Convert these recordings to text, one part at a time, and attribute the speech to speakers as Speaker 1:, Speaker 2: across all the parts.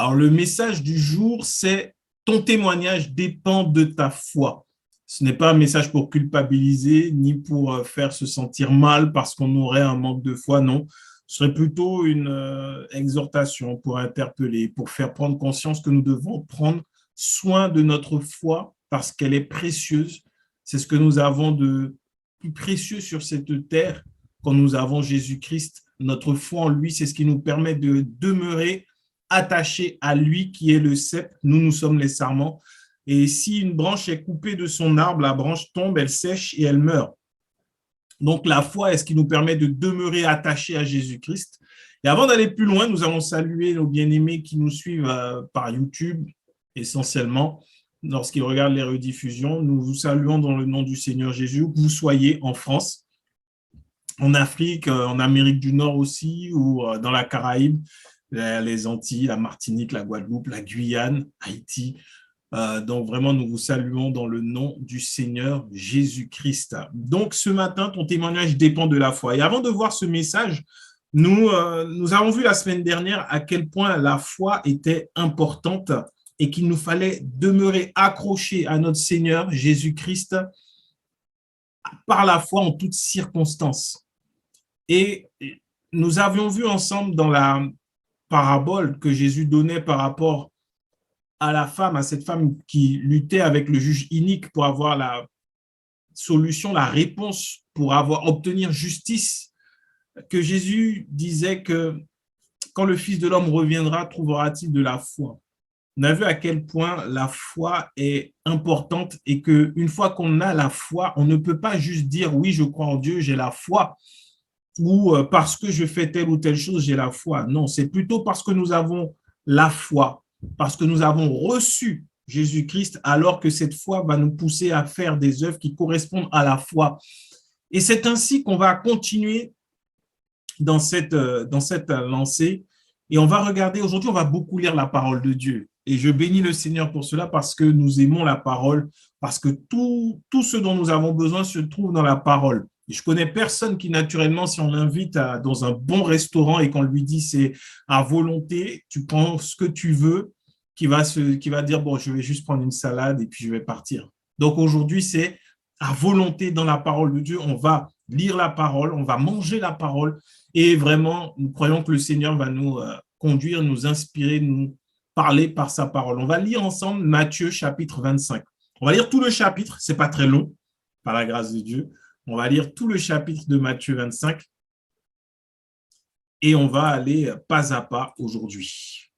Speaker 1: Alors, le message du jour, c'est ton témoignage dépend de ta foi. Ce n'est pas un message pour culpabiliser ni pour faire se sentir mal parce qu'on aurait un manque de foi, non. Ce serait plutôt une exhortation pour interpeller, pour faire prendre conscience que nous devons prendre soin de notre foi parce qu'elle est précieuse. C'est ce que nous avons de plus précieux sur cette terre quand nous avons Jésus-Christ. Notre foi en lui, c'est ce qui nous permet de demeurer attachés à lui qui est le cep. Nous, nous sommes les sarments. Et si une branche est coupée de son arbre, la branche tombe, elle sèche et elle meurt. Donc, la foi est ce qui nous permet de demeurer attachés à Jésus-Christ. Et avant d'aller plus loin, nous allons saluer nos bien-aimés qui nous suivent par YouTube, essentiellement, lorsqu'ils regardent les rediffusions. Nous vous saluons dans le nom du Seigneur Jésus, où que vous soyez en France, en Afrique, en Amérique du Nord aussi, ou dans la Caraïbe, les Antilles, la Martinique, la Guadeloupe, la Guyane, Haïti. Donc vraiment, nous vous saluons dans le nom du Seigneur Jésus-Christ. Donc ce matin, ton témoignage dépend de la foi. Et avant de voir ce message, nous avons vu la semaine dernière à quel point la foi était importante et qu'il nous fallait demeurer accrochés à notre Seigneur Jésus-Christ par la foi en toutes circonstances. Et nous avions vu ensemble dans la parabole que Jésus donnait par rapport à la femme, à cette femme qui luttait avec le juge inique pour avoir la solution, la réponse, pour obtenir justice, que Jésus disait que quand le Fils de l'homme reviendra, trouvera-t-il de la foi? On a vu à quel point la foi est importante et qu'une fois qu'on a la foi, on ne peut pas juste dire oui, je crois en Dieu, j'ai la foi, ou parce que je fais telle ou telle chose, j'ai la foi. Non, c'est plutôt parce que nous avons la foi, parce que nous avons reçu Jésus-Christ, alors que cette foi va nous pousser à faire des œuvres qui correspondent à la foi. Et c'est ainsi qu'on va continuer dans cette lancée. Et on va regarder, aujourd'hui, on va beaucoup lire la parole de Dieu. Et je bénis le Seigneur pour cela parce que nous aimons la parole, parce que tout ce dont nous avons besoin se trouve dans la parole. Et je connais personne qui, naturellement, si on l'invite dans un bon restaurant et qu'on lui dit c'est à volonté, tu prends ce que tu veux, qui va dire, bon, je vais juste prendre une salade et puis je vais partir. Donc aujourd'hui, c'est à volonté dans la parole de Dieu. On va lire la parole, on va manger la parole et vraiment, nous croyons que le Seigneur va nous conduire, nous inspirer, nous parler par sa parole. On va lire ensemble Matthieu chapitre 25. On va lire tout le chapitre, c'est pas très long, par la grâce de Dieu. On va lire tout le chapitre de Matthieu 25 et on va aller pas à pas aujourd'hui.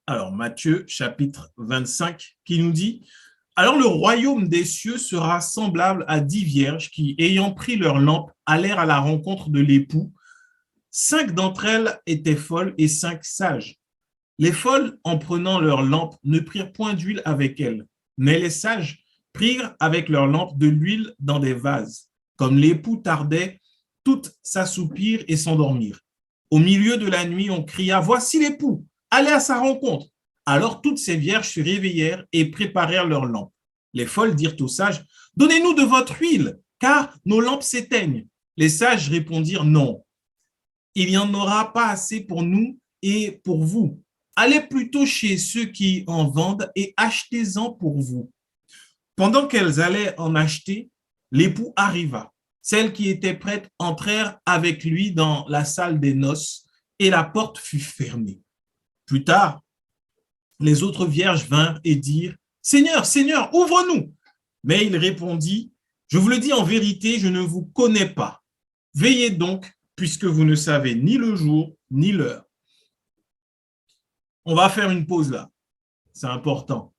Speaker 1: Alors, Matthieu chapitre 25 qui nous dit « Alors le royaume des cieux sera semblable à 10 vierges qui, ayant pris leur lampe, allèrent à la rencontre de l'époux. 5 d'entre elles étaient folles et 5 sages. Les folles, en prenant leur lampe, ne prirent point d'huile avec elles, mais les sages prirent avec leur lampe de l'huile dans des vases. Comme l'époux tardait, toutes s'assoupirent et s'endormirent. Au milieu de la nuit, on cria « Voici l'époux, allez à sa rencontre !» Alors toutes ces vierges se réveillèrent et préparèrent leurs lampes. Les folles dirent aux sages « Donnez-nous de votre huile, car nos lampes s'éteignent. » Les sages répondirent « Non, il n'y en aura pas assez pour nous et pour vous. Allez plutôt chez ceux qui en vendent et achetez-en pour vous. » Pendant qu'elles allaient en acheter, l'époux arriva. Celles qui étaient prêtes entrèrent avec lui dans la salle des noces et la porte fut fermée. Plus tard, les autres vierges vinrent et dirent « Seigneur, Seigneur, ouvre-nous !» Mais il répondit « Je vous le dis en vérité, je ne vous connais pas. Veillez donc, puisque vous ne savez ni le jour ni l'heure. » On va faire une pause là, c'est important.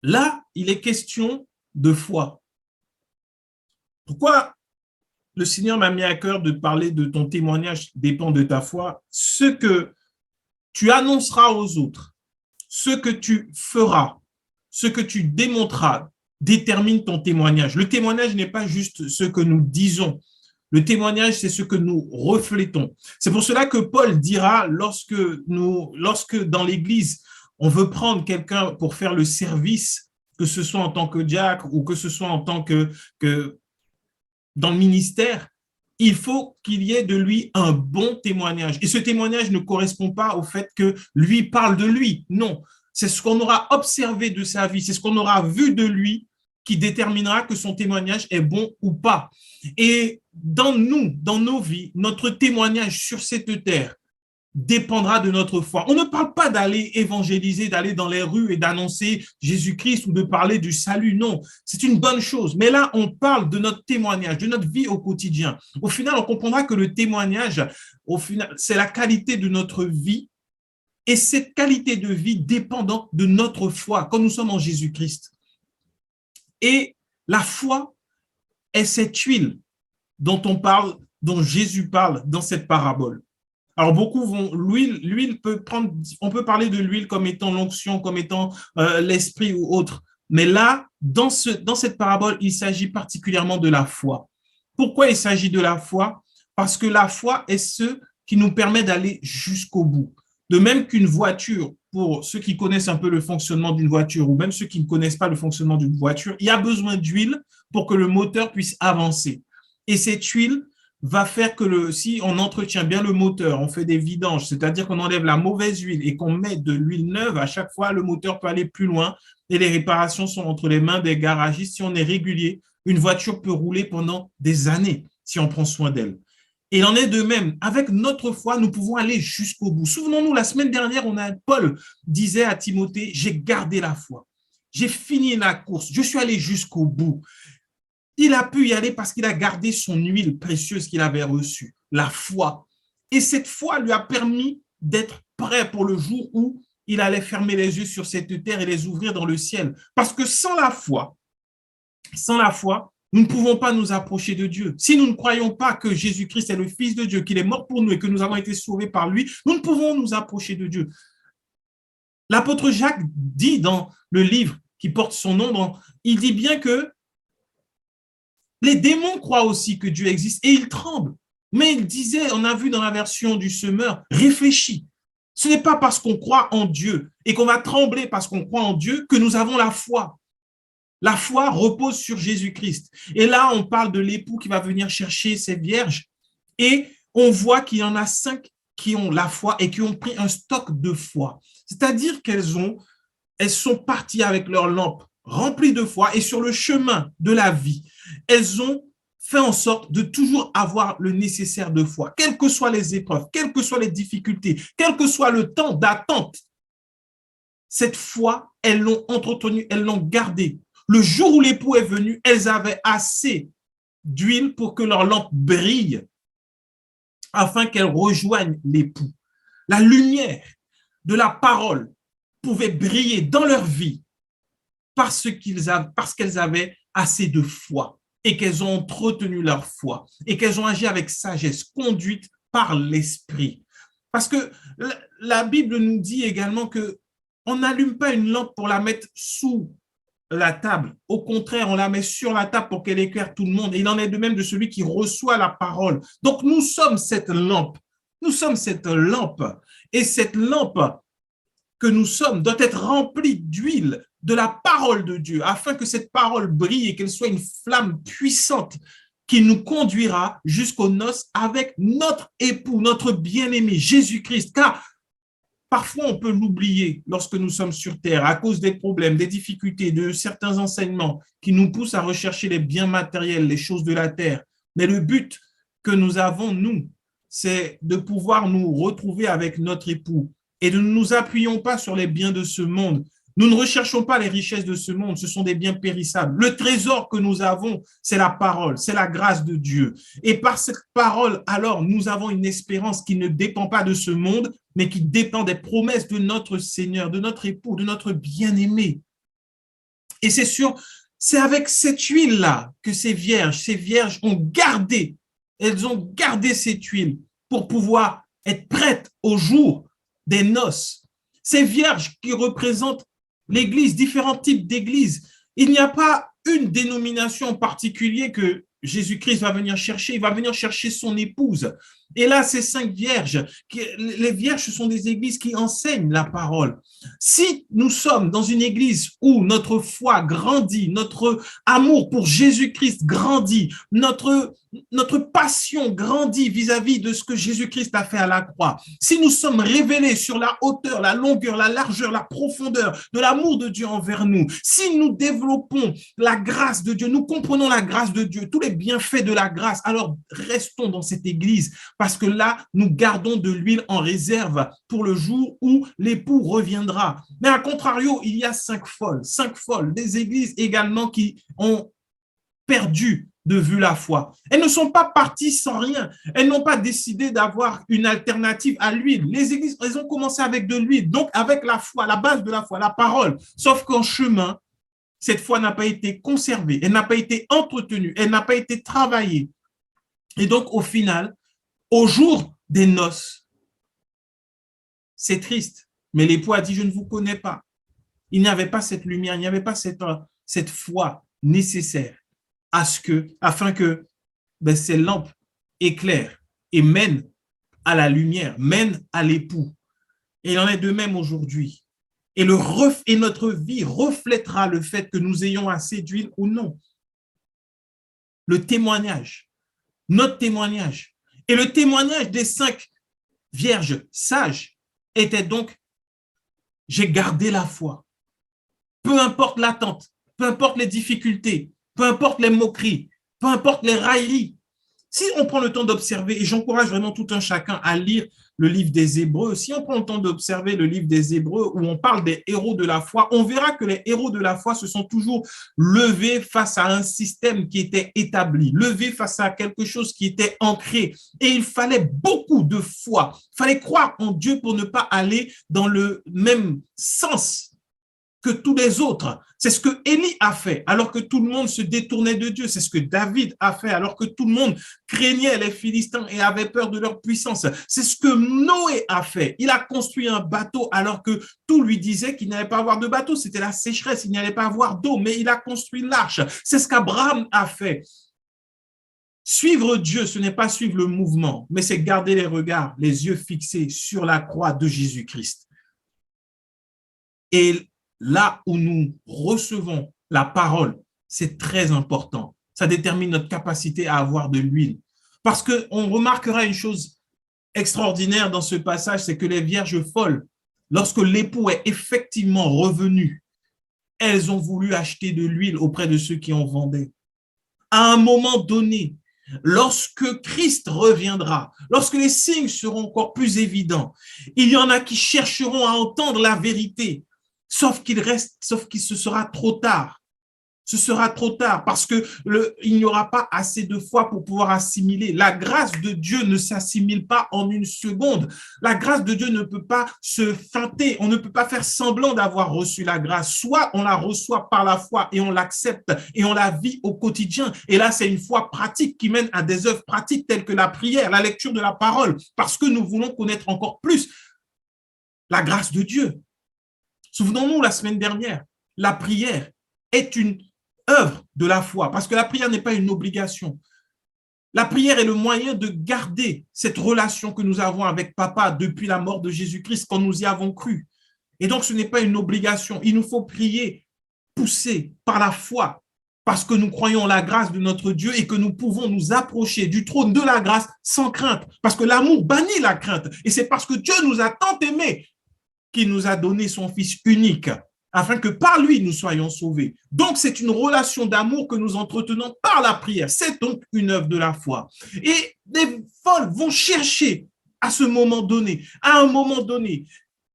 Speaker 1: Là, il est question de foi. Pourquoi le Seigneur m'a mis à cœur de parler de ton témoignage dépend de ta foi? Ce que tu annonceras aux autres, ce que tu feras, ce que tu démontreras, détermine ton témoignage. Le témoignage n'est pas juste ce que nous disons. Le témoignage, c'est ce que nous reflétons. C'est pour cela que Paul dira, lorsque dans l'Église, on veut prendre quelqu'un pour faire le service, que ce soit en tant que diacre ou que ce soit en tant que dans le ministère, il faut qu'il y ait de lui un bon témoignage. Et ce témoignage ne correspond pas au fait que lui parle de lui. Non, c'est ce qu'on aura observé de sa vie, c'est ce qu'on aura vu de lui qui déterminera que son témoignage est bon ou pas. Et dans nous, dans nos vies, notre témoignage sur cette terre dépendra de notre foi. On ne parle pas d'aller évangéliser, d'aller dans les rues et d'annoncer Jésus-Christ ou de parler du salut. Non, c'est une bonne chose. Mais là, on parle de notre témoignage, de notre vie au quotidien. Au final, on comprendra que le témoignage, au final, c'est la qualité de notre vie. Et cette qualité de vie dépend donc de notre foi, quand nous sommes en Jésus-Christ. Et la foi est cette huile dont on parle, dont Jésus parle dans cette parabole. Alors, beaucoup vont, l'huile peut prendre, on peut parler de l'huile comme étant l'onction, comme étant l'esprit ou autre. Mais là, dans cette parabole, il s'agit particulièrement de la foi. Pourquoi il s'agit de la foi? Parce que la foi est ce qui nous permet d'aller jusqu'au bout. De même qu'une voiture, pour ceux qui connaissent un peu le fonctionnement d'une voiture, ou même ceux qui ne connaissent pas le fonctionnement d'une voiture, il y a besoin d'huile pour que le moteur puisse avancer. Et cette huile va faire que si on entretient bien le moteur, on fait des vidanges, c'est-à-dire qu'on enlève la mauvaise huile et qu'on met de l'huile neuve, à chaque fois, le moteur peut aller plus loin et les réparations sont entre les mains des garagistes. Si on est régulier, une voiture peut rouler pendant des années si on prend soin d'elle. Et il en est de même. Avec notre foi, nous pouvons aller jusqu'au bout. Souvenons-nous, la semaine dernière, Paul disait à Timothée, j'ai gardé la foi. J'ai fini la course. Je suis allé jusqu'au bout. Il a pu y aller parce qu'il a gardé son huile précieuse qu'il avait reçue, la foi. Et cette foi lui a permis d'être prêt pour le jour où il allait fermer les yeux sur cette terre et les ouvrir dans le ciel. Parce que sans la foi, nous ne pouvons pas nous approcher de Dieu. Si nous ne croyons pas que Jésus-Christ est le Fils de Dieu, qu'il est mort pour nous et que nous avons été sauvés par lui, nous ne pouvons nous approcher de Dieu. L'apôtre Jacques dit dans le livre qui porte son nom, il dit bien que les démons croient aussi que Dieu existe et ils tremblent. Mais il disait, on a vu dans la version du semeur, réfléchis. Ce n'est pas parce qu'on croit en Dieu et qu'on va trembler parce qu'on croit en Dieu que nous avons la foi. La foi repose sur Jésus-Christ. Et là, on parle de l'époux qui va venir chercher ses vierges et on voit qu'il y en a 5 qui ont la foi et qui ont pris un stock de foi. C'est-à-dire qu'elles sont parties avec leur lampe remplie de foi et sur le chemin de la vie, elles ont fait en sorte de toujours avoir le nécessaire de foi, quelles que soient les épreuves, quelles que soient les difficultés, quel que soit le temps d'attente. Cette foi, elles l'ont entretenue, elles l'ont gardée. Le jour où l'époux est venu, elles avaient assez d'huile pour que leur lampe brille afin qu'elles rejoignent l'époux. La lumière de la parole pouvait briller dans leur vie parce qu'elles avaient assez de foi et qu'elles ont entretenu leur foi et qu'elles ont agi avec sagesse, conduite par l'esprit. Parce que la Bible nous dit également qu'on n'allume pas une lampe pour la mettre sous la table. Au contraire, on la met sur la table pour qu'elle éclaire tout le monde. Et il en est de même de celui qui reçoit la parole. Donc, nous sommes cette lampe. Nous sommes cette lampe. Et cette lampe que nous sommes doit être remplie d'huile, de la parole de Dieu, afin que cette parole brille et qu'elle soit une flamme puissante qui nous conduira jusqu'aux noces avec notre époux, notre bien-aimé, Jésus-Christ. Car parfois, on peut l'oublier lorsque nous sommes sur terre à cause des problèmes, des difficultés, de certains enseignements qui nous poussent à rechercher les biens matériels, les choses de la terre. Mais le but que nous avons, nous, c'est de pouvoir nous retrouver avec notre époux et ne nous appuyons pas sur les biens de ce monde. Nous ne recherchons pas les richesses de ce monde, ce sont des biens périssables. Le trésor que nous avons, c'est la parole, c'est la grâce de Dieu. Et par cette parole, alors, nous avons une espérance qui ne dépend pas de ce monde, mais qui dépend des promesses de notre Seigneur, de notre époux, de notre bien-aimé. Et c'est avec cette huile-là que ces vierges ont gardé, elles ont gardé cette huile pour pouvoir être prêtes au jour des noces. Ces vierges qui représentent l'Église, différents types d'Églises. Il n'y a pas une dénomination en particulier que Jésus-Christ va venir chercher. Il va venir chercher son épouse. Et là, ces 5 vierges, les vierges, ce sont des églises qui enseignent la parole. Si nous sommes dans une église où notre foi grandit, notre amour pour Jésus-Christ grandit, notre passion grandit vis-à-vis de ce que Jésus-Christ a fait à la croix, si nous sommes révélés sur la hauteur, la longueur, la largeur, la profondeur de l'amour de Dieu envers nous, si nous développons la grâce de Dieu, nous comprenons la grâce de Dieu, tous les bienfaits de la grâce, alors restons dans cette église parce que là, nous gardons de l'huile en réserve pour le jour où l'époux reviendra. Mais à contrario, il y a 5 folles, des églises également qui ont perdu de vue la foi. Elles ne sont pas parties sans rien. Elles n'ont pas décidé d'avoir une alternative à l'huile. Les églises, elles ont commencé avec de l'huile, donc avec la foi, la base de la foi, la parole. Sauf qu'en chemin, cette foi n'a pas été conservée, elle n'a pas été entretenue, elle n'a pas été travaillée. Et donc, au final, au jour des noces, c'est triste, mais l'époux a dit, je ne vous connais pas. Il n'y avait pas cette lumière, il n'y avait pas cette foi nécessaire afin que ces lampes éclairent et mènent à la lumière, mènent à l'époux. Et il en est de même aujourd'hui. Et notre vie reflètera le fait que nous ayons assez d'huile ou non. Le témoignage, notre témoignage, et le témoignage des 5 vierges sages était donc, j'ai gardé la foi. Peu importe l'attente, peu importe les difficultés, peu importe les moqueries, peu importe les railleries. Si on prend le temps d'observer, et j'encourage vraiment tout un chacun à lire le livre des Hébreux, si on prend le temps d'observer le livre des Hébreux où on parle des héros de la foi, on verra que les héros de la foi se sont toujours levés face à un système qui était établi, levés face à quelque chose qui était ancré. Et il fallait beaucoup de foi. Il fallait croire en Dieu pour ne pas aller dans le même sens que tous les autres. C'est ce que Élie a fait alors que tout le monde se détournait de Dieu. C'est ce que David a fait alors que tout le monde craignait les Philistins et avait peur de leur puissance. C'est ce que Noé a fait. Il a construit un bateau alors que tout lui disait qu'il n'allait pas avoir de bateau. C'était la sécheresse, il n'y allait pas avoir d'eau, mais il a construit l'arche. C'est ce qu'Abraham a fait. Suivre Dieu, ce n'est pas suivre le mouvement, mais c'est garder les regards, les yeux fixés sur la croix de Jésus-Christ. Et là où nous recevons la parole, c'est très important. Ça détermine notre capacité à avoir de l'huile. Parce qu'on remarquera une chose extraordinaire dans ce passage, c'est que les vierges folles, lorsque l'époux est effectivement revenu, elles ont voulu acheter de l'huile auprès de ceux qui en vendaient. À un moment donné, lorsque Christ reviendra, lorsque les signes seront encore plus évidents, il y en a qui chercheront à entendre la vérité, sauf qu'il se sera trop tard. Ce sera trop tard parce il n'y aura pas assez de foi pour pouvoir assimiler. La grâce de Dieu ne s'assimile pas en une seconde. La grâce de Dieu ne peut pas se feinter. On ne peut pas faire semblant d'avoir reçu la grâce. Soit on la reçoit par la foi et on l'accepte et on la vit au quotidien. Et là, c'est une foi pratique qui mène à des œuvres pratiques telles que la prière, la lecture de la parole, parce que nous voulons connaître encore plus la grâce de Dieu. Souvenons-nous, la semaine dernière, la prière est une œuvre de la foi, parce que la prière n'est pas une obligation. La prière est le moyen de garder cette relation que nous avons avec Papa depuis la mort de Jésus-Christ, quand nous y avons cru. Et donc, ce n'est pas une obligation. Il nous faut prier, poussé par la foi, parce que nous croyons la grâce de notre Dieu et que nous pouvons nous approcher du trône de la grâce sans crainte, parce que l'amour bannit la crainte. Et c'est parce que Dieu nous a tant aimés qu'il nous a donné son Fils unique, afin que par lui, nous soyons sauvés. Donc, c'est une relation d'amour que nous entretenons par la prière. C'est donc une œuvre de la foi. Et les folles vont chercher à ce moment donné, à un moment donné,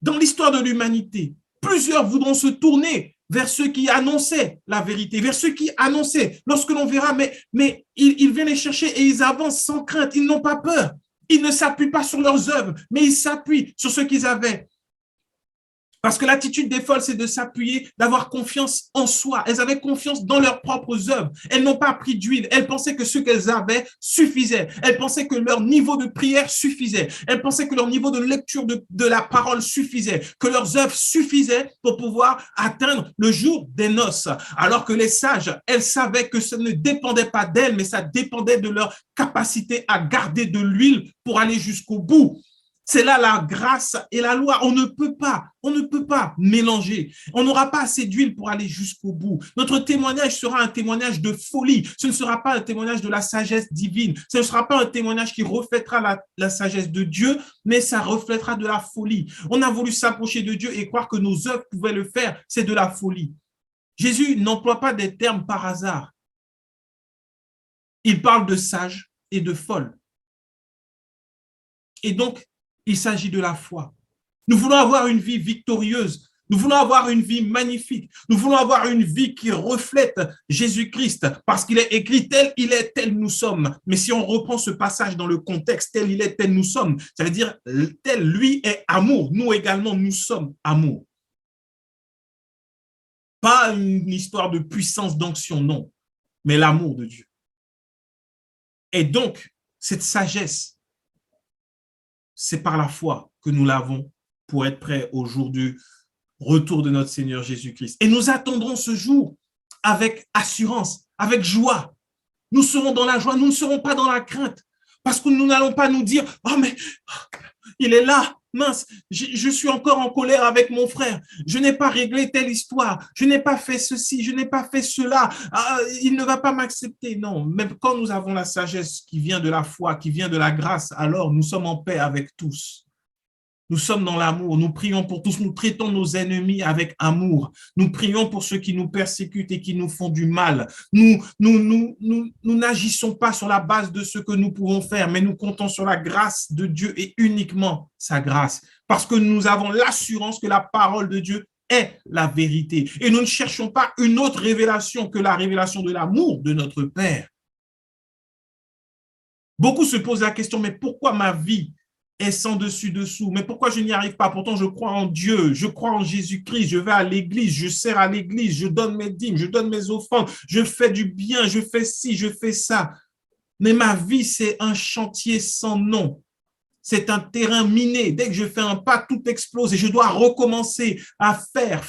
Speaker 1: dans l'histoire de l'humanité, plusieurs voudront se tourner vers ceux qui annonçaient la vérité, vers ceux qui annonçaient, lorsque l'on verra, mais ils viennent les chercher et ils avancent sans crainte, ils n'ont pas peur. Ils ne s'appuient pas sur leurs œuvres, mais ils s'appuient sur ce qu'ils avaient Parce que l'attitude des folles, c'est de s'appuyer, d'avoir confiance en soi. Elles avaient confiance dans leurs propres œuvres. Elles n'ont pas pris d'huile. Elles pensaient que ce qu'elles avaient suffisait. Elles pensaient que leur niveau de prière suffisait. Elles pensaient que leur niveau de lecture de la parole suffisait, que leurs œuvres suffisaient pour pouvoir atteindre le jour des noces. Alors que les sages, elles savaient que ça ne dépendait pas d'elles, mais ça dépendait de leur capacité à garder de l'huile pour aller jusqu'au bout. C'est là la grâce et la loi. On ne peut pas mélanger. On n'aura pas assez d'huile pour aller jusqu'au bout. Notre témoignage sera un témoignage de folie. Ce ne sera pas un témoignage de la sagesse divine. Ce ne sera pas un témoignage qui reflètera la sagesse de Dieu, mais ça reflètera de la folie. On a voulu s'approcher de Dieu et croire que nos œuvres pouvaient le faire. C'est de la folie. Jésus n'emploie pas des termes par hasard. Il parle de sages et de folles. Et donc, il s'agit de la foi. Nous voulons avoir une vie victorieuse. Nous voulons avoir une vie magnifique. Nous voulons avoir une vie qui reflète Jésus-Christ parce qu'il est écrit tel il est, tel nous sommes. Mais si on reprend ce passage dans le contexte, tel il est, tel nous sommes, ça veut dire tel lui est amour. Nous également, nous sommes amour. Pas une histoire de puissance d'onction, non, mais l'amour de Dieu. Et donc, cette sagesse, c'est par la foi que nous l'avons pour être prêts au jour du retour de notre Seigneur Jésus-Christ. Et nous attendrons ce jour avec assurance, avec joie. Nous serons dans la joie, nous ne serons pas dans la crainte, parce que nous n'allons pas nous dire « Oh, mais il est là, mince, je suis encore en colère avec mon frère, je n'ai pas réglé telle histoire, je n'ai pas fait ceci, je n'ai pas fait cela, il ne va pas m'accepter. » Non, même quand nous avons la sagesse qui vient de la foi, qui vient de la grâce, alors nous sommes en paix avec tous. Nous sommes dans l'amour, nous prions pour tous, nous traitons nos ennemis avec amour, nous prions pour ceux qui nous persécutent et qui nous font du mal. Nous n'agissons pas sur la base de ce que nous pouvons faire, mais nous comptons sur la grâce de Dieu et uniquement sa grâce, parce que nous avons l'assurance que la parole de Dieu est la vérité. Et nous ne cherchons pas une autre révélation que la révélation de l'amour de notre Père. Beaucoup se posent la question, mais pourquoi ma vie est sans dessus-dessous? Mais pourquoi je n'y arrive pas? Pourtant, je crois en Dieu, je crois en Jésus-Christ, je vais à l'église, je sers à l'église, je donne mes dîmes, je donne mes offrandes, je fais du bien, je fais ci, je fais ça. Mais ma vie, c'est un chantier sans nom. C'est un terrain miné. Dès que je fais un pas, tout explose et je dois recommencer à faire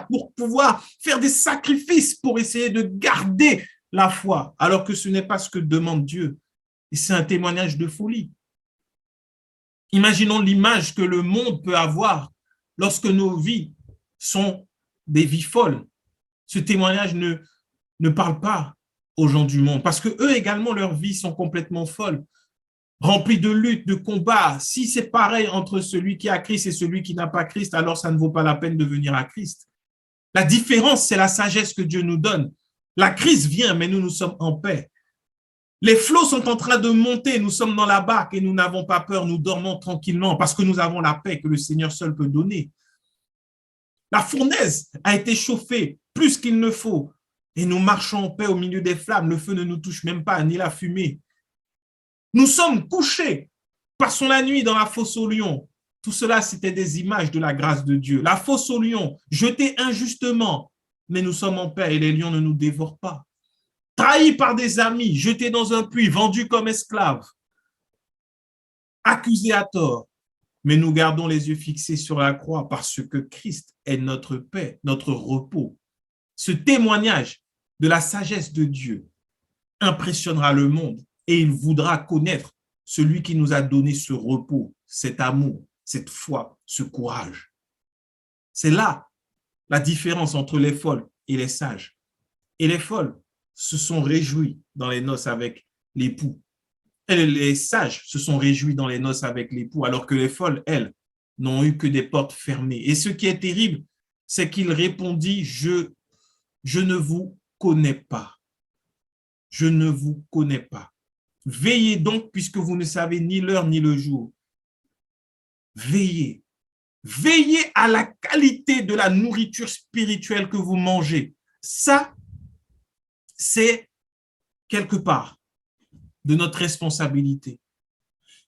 Speaker 1: pour pouvoir faire des sacrifices pour essayer de garder la foi, alors que ce n'est pas ce que demande Dieu. Et c'est un témoignage de folie. Imaginons l'image que le monde peut avoir lorsque nos vies sont des vies folles. Ce témoignage ne parle pas aux gens du monde parce que eux également, leurs vies sont complètement folles, remplies de luttes, de combats. Si c'est pareil entre celui qui a Christ et celui qui n'a pas Christ, alors ça ne vaut pas la peine de venir à Christ. La différence, c'est la sagesse que Dieu nous donne. La crise vient, mais nous sommes en paix. Les flots sont en train de monter, nous sommes dans la barque et nous n'avons pas peur, nous dormons tranquillement parce que nous avons la paix que le Seigneur seul peut donner. La fournaise a été chauffée plus qu'il ne faut et nous marchons en paix au milieu des flammes. Le feu ne nous touche même pas, ni la fumée. Nous sommes couchés, passons la nuit dans la fosse aux lions. Tout cela, c'était des images de la grâce de Dieu. La fosse aux lions, jetée injustement, mais nous sommes en paix et les lions ne nous dévorent pas. Trahis par des amis, jetés dans un puits, vendus comme esclaves, accusés à tort, mais nous gardons les yeux fixés sur la croix parce que Christ est notre paix, notre repos. Ce témoignage de la sagesse de Dieu impressionnera le monde et il voudra connaître celui qui nous a donné ce repos, cet amour, cette foi, ce courage. C'est là la différence entre les folles et les sages. Et les folles se sont réjouis dans les noces avec l'époux. Et les sages se sont réjouis dans les noces avec l'époux, alors que les folles, elles, n'ont eu que des portes fermées. Et ce qui est terrible, c'est qu'il répondit, je ne vous connais pas. Je ne vous connais pas. Veillez donc, puisque vous ne savez ni l'heure ni le jour. Veillez. Veillez à la qualité de la nourriture spirituelle que vous mangez. Ça, c'est quelque part de notre responsabilité.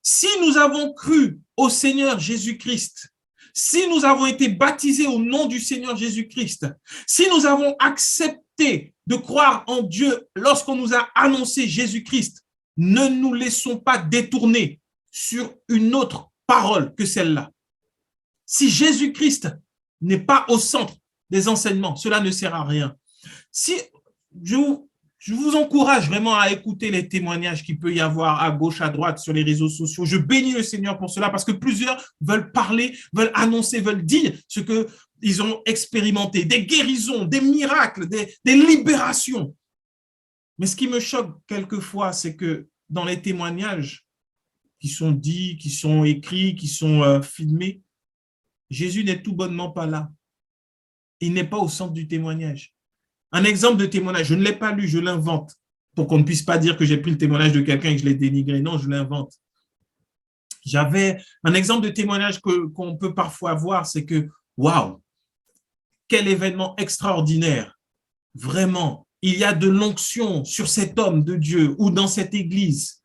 Speaker 1: Si nous avons cru au Seigneur Jésus-Christ, si nous avons été baptisés au nom du Seigneur Jésus-Christ, si nous avons accepté de croire en Dieu lorsqu'on nous a annoncé Jésus-Christ, ne nous laissons pas détourner sur une autre parole que celle-là. Si Jésus-Christ n'est pas au centre des enseignements, cela ne sert à rien. Si je vous encourage vraiment à écouter les témoignages qu'il peut y avoir à gauche, à droite, sur les réseaux sociaux. Je bénis le Seigneur pour cela parce que plusieurs veulent parler, veulent annoncer, veulent dire ce qu'ils ont expérimenté, des guérisons, des miracles, des libérations. Mais ce qui me choque quelquefois, c'est que dans les témoignages qui sont dits, qui sont écrits, qui sont filmés, Jésus n'est tout bonnement pas là. Il n'est pas au centre du témoignage. Un exemple de témoignage, je ne l'ai pas lu, je l'invente, pour qu'on ne puisse pas dire que j'ai pris le témoignage de quelqu'un et que je l'ai dénigré. Non, je l'invente. J'avais un exemple de témoignage qu'on peut parfois voir, c'est que, waouh, quel événement extraordinaire. Vraiment, il y a de l'onction sur cet homme de Dieu ou dans cette église.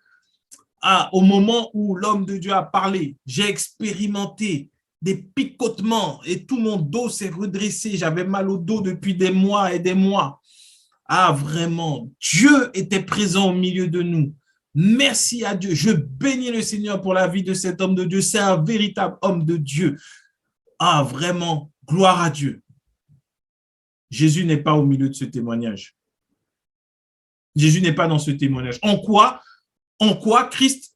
Speaker 1: Au moment où l'homme de Dieu a parlé, j'ai expérimenté des picotements et tout mon dos s'est redressé. J'avais mal au dos depuis des mois et des mois. Vraiment, Dieu était présent au milieu de nous. Merci à Dieu. Je bénis le Seigneur pour la vie de cet homme de Dieu. C'est un véritable homme de Dieu. Vraiment, gloire à Dieu. Jésus n'est pas au milieu de ce témoignage. Jésus n'est pas dans ce témoignage. En quoi Christ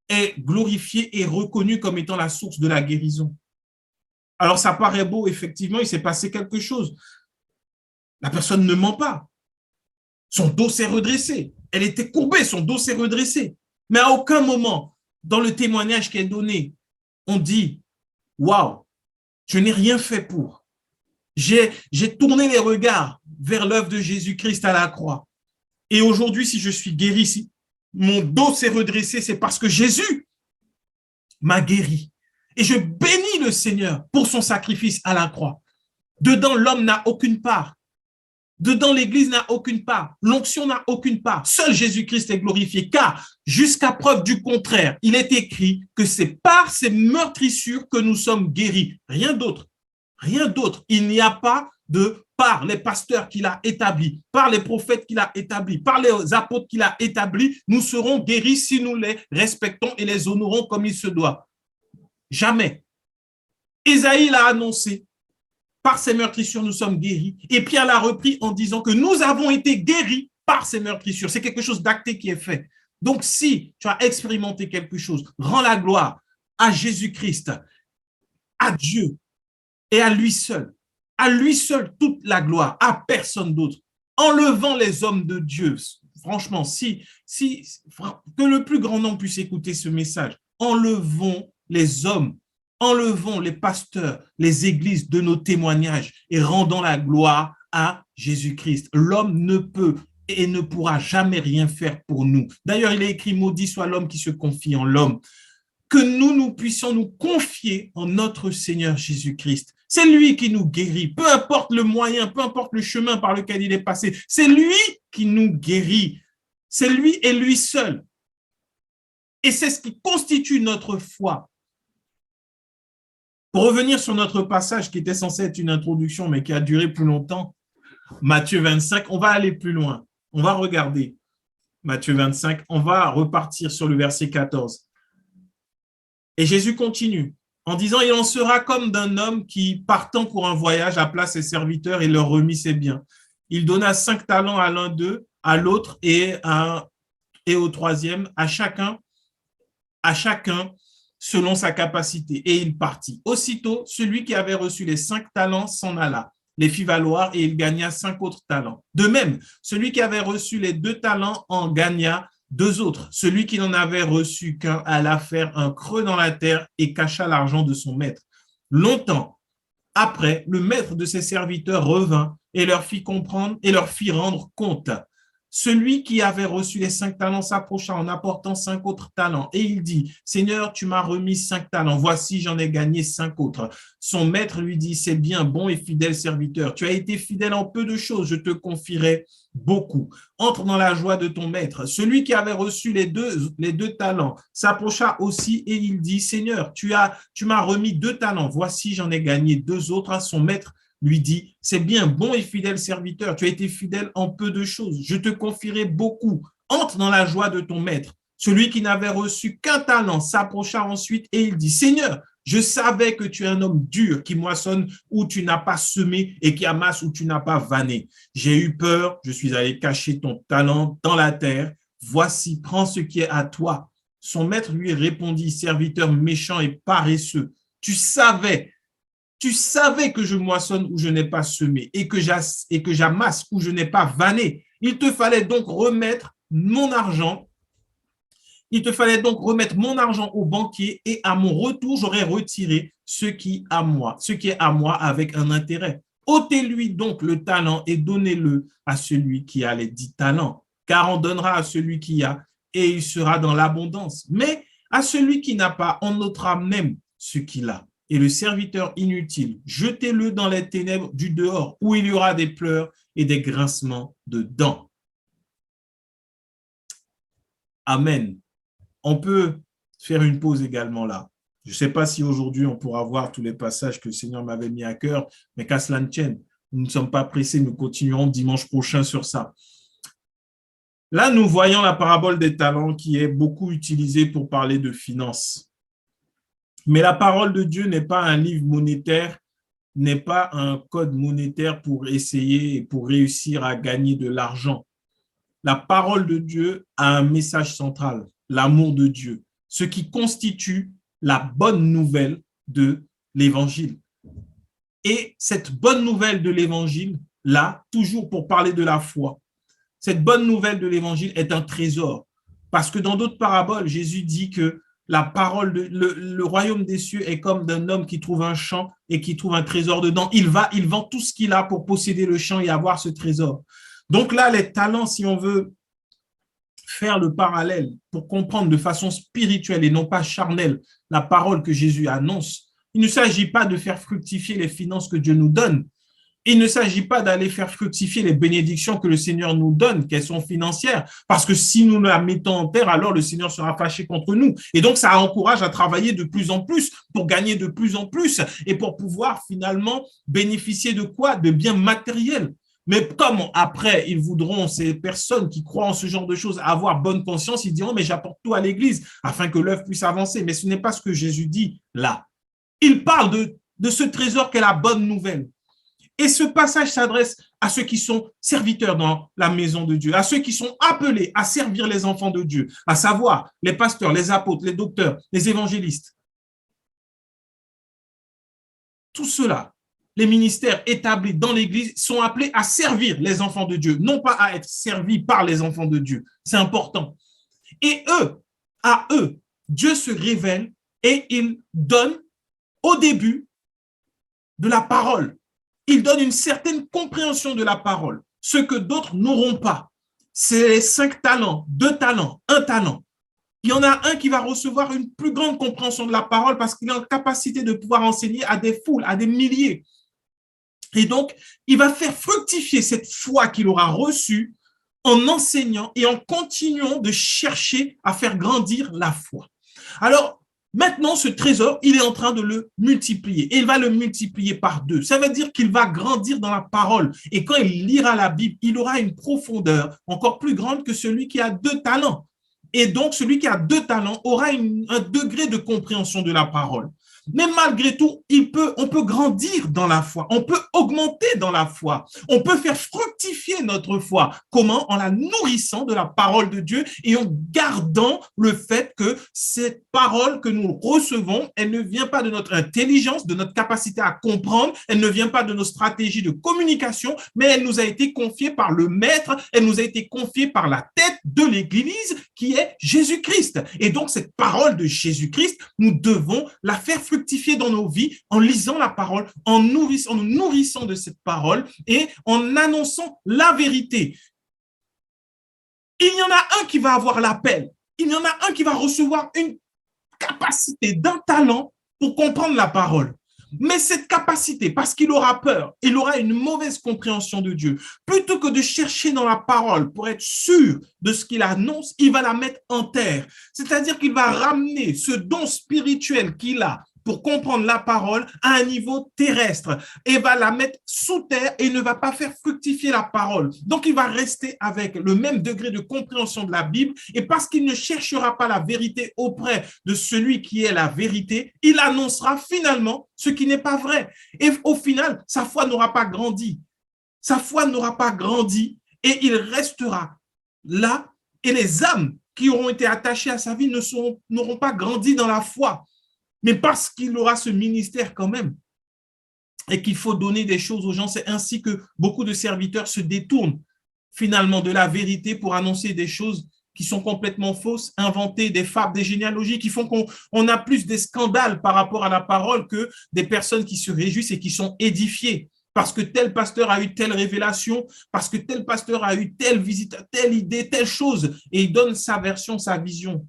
Speaker 1: est glorifié et reconnu comme étant la source de la guérison? Alors, ça paraît beau, effectivement, il s'est passé quelque chose. La personne ne ment pas. Son dos s'est redressé. Elle était courbée, son dos s'est redressé. Mais à aucun moment, dans le témoignage qui est donné, on dit « Waouh, je n'ai rien fait pour. J'ai tourné les regards vers l'œuvre de Jésus-Christ à la croix. Et aujourd'hui, si je suis guéri, si mon dos s'est redressé, c'est parce que Jésus m'a guéri. Et je bénis le Seigneur pour son sacrifice à la croix. Dedans, l'homme n'a aucune part. Dedans, l'Église n'a aucune part. L'onction n'a aucune part. Seul Jésus-Christ est glorifié. Car, jusqu'à preuve du contraire, il est écrit que c'est par ces meurtrissures que nous sommes guéris. Rien d'autre. Rien d'autre. Il n'y a pas de par les pasteurs qu'il a établis, par les prophètes qu'il a établis, par les apôtres qu'il a établis, nous serons guéris si nous les respectons et les honorons comme il se doit. Jamais. Ésaïe l'a annoncé. Par ces meurtrissures, nous sommes guéris. Et Pierre l'a repris en disant que nous avons été guéris par ces meurtrissures. C'est quelque chose d'acté qui est fait. Donc, si tu as expérimenté quelque chose, rends la gloire à Jésus-Christ, à Dieu et à lui seul. À lui seul toute la gloire, à personne d'autre. Enlevant les hommes de Dieu. Franchement, que le plus grand nombre puisse écouter ce message. Enlevons les hommes. Enlevons les pasteurs, les églises de nos témoignages et rendons la gloire à Jésus-Christ. L'homme ne peut et ne pourra jamais rien faire pour nous. D'ailleurs, il est écrit, maudit soit l'homme qui se confie en l'homme. Que nous puissions nous confier en notre Seigneur Jésus-Christ. C'est lui qui nous guérit, peu importe le moyen, peu importe le chemin par lequel il est passé. C'est lui qui nous guérit. C'est lui et lui seul. Et c'est ce qui constitue notre foi. Pour revenir sur notre passage qui était censé être une introduction, mais qui a duré plus longtemps, Matthieu 25, on va aller plus loin. On va regarder Matthieu 25, on va repartir sur le verset 14. Et Jésus continue en disant, il en sera comme d'un homme qui, partant pour un voyage, appela ses serviteurs et leur remit ses biens. Il donna 5 talents à l'un d'eux, à l'autre et au troisième, à chacun selon sa capacité, et il partit. Aussitôt, celui qui avait reçu les 5 talents s'en alla, les fit valoir et il gagna 5 autres talents. De même, celui qui avait reçu les 2 talents en gagna 2 autres. Celui qui n'en avait reçu qu'un alla faire un creux dans la terre et cacha l'argent de son maître. Longtemps après, le maître de ses serviteurs revint et leur fit comprendre et leur fit rendre compte. Celui qui avait reçu les 5 talents s'approcha en apportant 5 autres talents. Et il dit, Seigneur, tu m'as remis 5 talents. Voici, j'en ai gagné 5 autres. Son maître lui dit, c'est bien, bon et fidèle serviteur. Tu as été fidèle en peu de choses, je te confierai beaucoup. Entre dans la joie de ton maître. Celui qui avait reçu les deux talents s'approcha aussi et il dit, Seigneur, tu m'as remis 2 talents. Voici, j'en ai gagné 2 autres. Son maître lui dit, c'est bien, bon et fidèle serviteur, tu as été fidèle en peu de choses, je te confierai beaucoup, entre dans la joie de ton maître. Celui qui n'avait reçu qu'un talent s'approcha ensuite et il dit, Seigneur, je savais que tu es un homme dur qui moissonne où tu n'as pas semé et qui amasse où tu n'as pas vanné. J'ai eu peur, je suis allé cacher ton talent dans la terre. Voici, prends ce qui est à toi. Son maître lui répondit, serviteur méchant et paresseux, tu savais que je moissonne où je n'ai pas semé et que j'amasse où je n'ai pas vanné. Il te fallait donc remettre mon argent. Il te fallait donc remettre mon argent au banquier et à mon retour, j'aurais retiré ce qui est à moi avec un intérêt. Ôtez-lui donc le talent et donnez-le à celui qui a les 10 talents, car on donnera à celui qui a et il sera dans l'abondance. Mais à celui qui n'a pas, on ôtera même ce qu'il a. Et le serviteur inutile, jetez-le dans les ténèbres du dehors, où il y aura des pleurs et des grincements de dents. Amen. On peut faire une pause également là. Je ne sais pas si aujourd'hui on pourra voir tous les passages que le Seigneur m'avait mis à cœur, mais qu'à cela ne tienne, nous ne sommes pas pressés, nous continuerons dimanche prochain sur ça. Là, nous voyons la parabole des talents qui est beaucoup utilisée pour parler de finances. Mais la parole de Dieu n'est pas un livre monétaire, n'est pas un code monétaire pour essayer et pour réussir à gagner de l'argent. La parole de Dieu a un message central, l'amour de Dieu, ce qui constitue la bonne nouvelle de l'Évangile. Et cette bonne nouvelle de l'Évangile, là, toujours pour parler de la foi, cette bonne nouvelle de l'Évangile est un trésor. Parce que dans d'autres paraboles, Jésus dit que la parole, le royaume des cieux est comme d'un homme qui trouve un champ et qui trouve un trésor dedans. Il vend tout ce qu'il a pour posséder le champ et avoir ce trésor. Donc là, les talents, si on veut faire le parallèle pour comprendre de façon spirituelle et non pas charnelle la parole que Jésus annonce, il ne s'agit pas de faire fructifier les finances que Dieu nous donne. Il ne s'agit pas d'aller faire fructifier les bénédictions que le Seigneur nous donne, qu'elles sont financières, parce que si nous la mettons en terre, alors le Seigneur sera fâché contre nous. Et donc, ça encourage à travailler de plus en plus pour gagner de plus en plus et pour pouvoir finalement bénéficier de quoi? De biens matériels. Mais comme après, ils voudront, ces personnes qui croient en ce genre de choses, avoir bonne conscience, ils diront, mais j'apporte tout à l'Église afin que l'œuvre puisse avancer. Mais ce n'est pas ce que Jésus dit là. Il parle de ce trésor qu'est la bonne nouvelle. Et ce passage s'adresse à ceux qui sont serviteurs dans la maison de Dieu, à ceux qui sont appelés à servir les enfants de Dieu, à savoir les pasteurs, les apôtres, les docteurs, les évangélistes. Tout cela, les ministères établis dans l'Église sont appelés à servir les enfants de Dieu, non pas à être servis par les enfants de Dieu. C'est important. Et à eux, Dieu se révèle et il donne au début de la parole. Il donne une certaine compréhension de la parole, ce que d'autres n'auront pas. C'est les 5 talents, 2 talents, 1 talent. Il y en a un qui va recevoir une plus grande compréhension de la parole parce qu'il est en capacité de pouvoir enseigner à des foules, à des milliers. Et donc, il va faire fructifier cette foi qu'il aura reçue en enseignant et en continuant de chercher à faire grandir la foi. Alors, maintenant, ce trésor, il est en train de le multiplier. Et il va le multiplier par 2. Ça veut dire qu'il va grandir dans la parole. Et quand il lira la Bible, il aura une profondeur encore plus grande que celui qui a 2 talents. Et donc, celui qui a 2 talents aura un degré de compréhension de la parole. Mais malgré tout, on peut grandir dans la foi, on peut augmenter dans la foi, on peut faire fructifier notre foi. Comment? En la nourrissant de la parole de Dieu et en gardant le fait que cette parole que nous recevons, elle ne vient pas de notre intelligence, de notre capacité à comprendre, elle ne vient pas de nos stratégies de communication, mais elle nous a été confiée par le Maître, elle nous a été confiée par la tête de l'Église qui est Jésus-Christ. Et donc, cette parole de Jésus-Christ, nous devons la faire fructifier dans nos vies en lisant la parole, en nous nourrissant de cette parole et en annonçant la vérité. Il y en a un qui va avoir l'appel. Il y en a un qui va recevoir une capacité d'un talent pour comprendre la parole. Mais cette capacité, parce qu'il aura peur, il aura une mauvaise compréhension de Dieu, plutôt que de chercher dans la parole pour être sûr de ce qu'il annonce, il va la mettre en terre. C'est-à-dire qu'il va ramener ce don spirituel qu'il a pour comprendre la parole à un niveau terrestre et va la mettre sous terre et ne va pas faire fructifier la parole. Donc, il va rester avec le même degré de compréhension de la Bible et parce qu'il ne cherchera pas la vérité auprès de celui qui est la vérité, il annoncera finalement ce qui n'est pas vrai. Et au final, sa foi n'aura pas grandi. Sa foi n'aura pas grandi et il restera là et les âmes qui auront été attachées à sa vie n'auront pas grandi dans la foi. Mais parce qu'il aura ce ministère quand même et qu'il faut donner des choses aux gens, c'est ainsi que beaucoup de serviteurs se détournent finalement de la vérité pour annoncer des choses qui sont complètement fausses, inventer des fables, des généalogies qui font qu'on a plus des scandales par rapport à la parole que des personnes qui se réjouissent et qui sont édifiées. Parce que tel pasteur a eu telle révélation, parce que tel pasteur a eu telle visite, telle idée, telle chose, et il donne sa version, sa vision.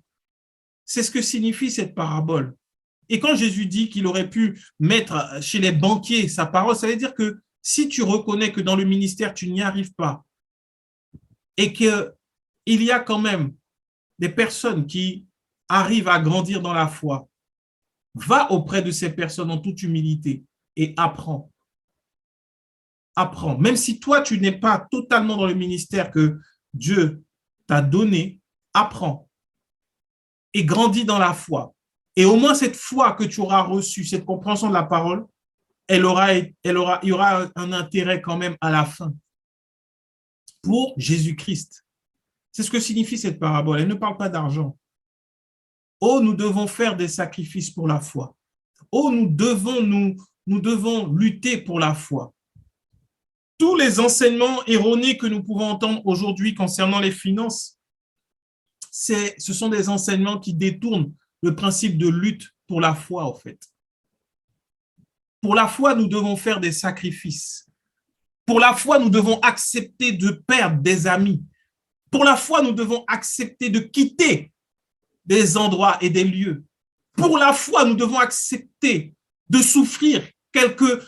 Speaker 1: C'est ce que signifie cette parabole. Et quand Jésus dit qu'il aurait pu mettre chez les banquiers sa parole, ça veut dire que si tu reconnais que dans le ministère, tu n'y arrives pas et qu'il y a quand même des personnes qui arrivent à grandir dans la foi, va auprès de ces personnes en toute humilité et apprends. Apprends. Même si toi, tu n'es pas totalement dans le ministère que Dieu t'a donné, apprends et grandis dans la foi. Et au moins cette foi que tu auras reçue, cette compréhension de la parole, il y aura un intérêt quand même à la fin pour Jésus-Christ. C'est ce que signifie cette parabole. Elle ne parle pas d'argent. Oh, nous devons faire des sacrifices pour la foi. Oh, nous devons lutter pour la foi. Tous les enseignements erronés que nous pouvons entendre aujourd'hui concernant les finances, ce sont des enseignements qui détournent le principe de lutte pour la foi, en fait. Pour la foi, nous devons faire des sacrifices. Pour la foi, nous devons accepter de perdre des amis. Pour la foi, nous devons accepter de quitter des endroits et des lieux. Pour la foi, nous devons accepter de souffrir quelques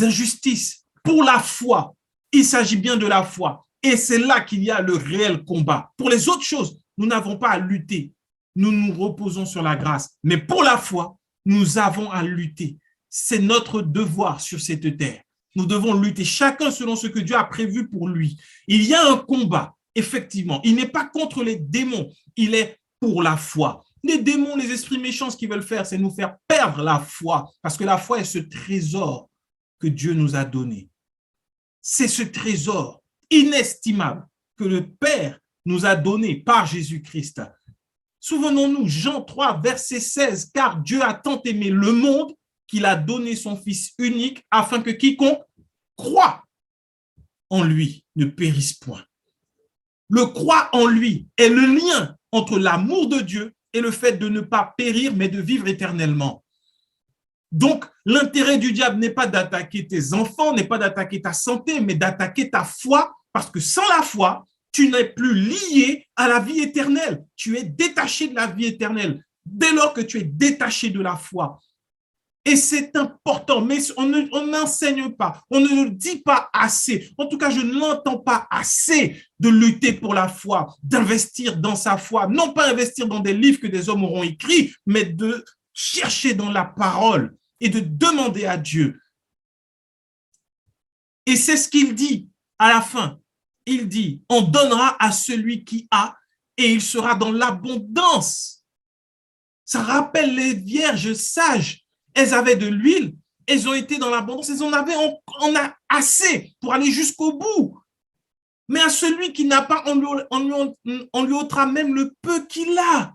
Speaker 1: injustices. Pour la foi, il s'agit bien de la foi. Et c'est là qu'il y a le réel combat. Pour les autres choses, nous n'avons pas à lutter. Nous nous reposons sur la grâce. Mais pour la foi, nous avons à lutter. C'est notre devoir sur cette terre. Nous devons lutter, chacun selon ce que Dieu a prévu pour lui. Il y a un combat, effectivement. Il n'est pas contre les démons, il est pour la foi. Les démons, les esprits méchants, ce qu'ils veulent faire, c'est nous faire perdre la foi, parce que la foi est ce trésor que Dieu nous a donné. C'est ce trésor inestimable que le Père nous a donné par Jésus-Christ. Souvenons-nous, Jean 3, verset 16, « Car Dieu a tant aimé le monde qu'il a donné son Fils unique afin que quiconque croit en lui ne périsse point. » Le croire en lui est le lien entre l'amour de Dieu et le fait de ne pas périr, mais de vivre éternellement. Donc, l'intérêt du diable n'est pas d'attaquer tes enfants, n'est pas d'attaquer ta santé, mais d'attaquer ta foi, parce que sans la foi, tu n'es plus lié à la vie éternelle. Tu es détaché de la vie éternelle. Dès lors que tu es détaché de la foi, et c'est important, mais on n'enseigne pas, on ne le dit pas assez. En tout cas, je ne l'entends pas assez de lutter pour la foi, d'investir dans sa foi. Non pas investir dans des livres que des hommes auront écrits, mais de chercher dans la parole et de demander à Dieu. Et c'est ce qu'il dit à la fin. Il dit, on donnera à celui qui a et il sera dans l'abondance. Ça rappelle les vierges sages. Elles avaient de l'huile, elles ont été dans l'abondance, on a assez pour aller jusqu'au bout. Mais à celui qui n'a pas, on lui ôtera même le peu qu'il a.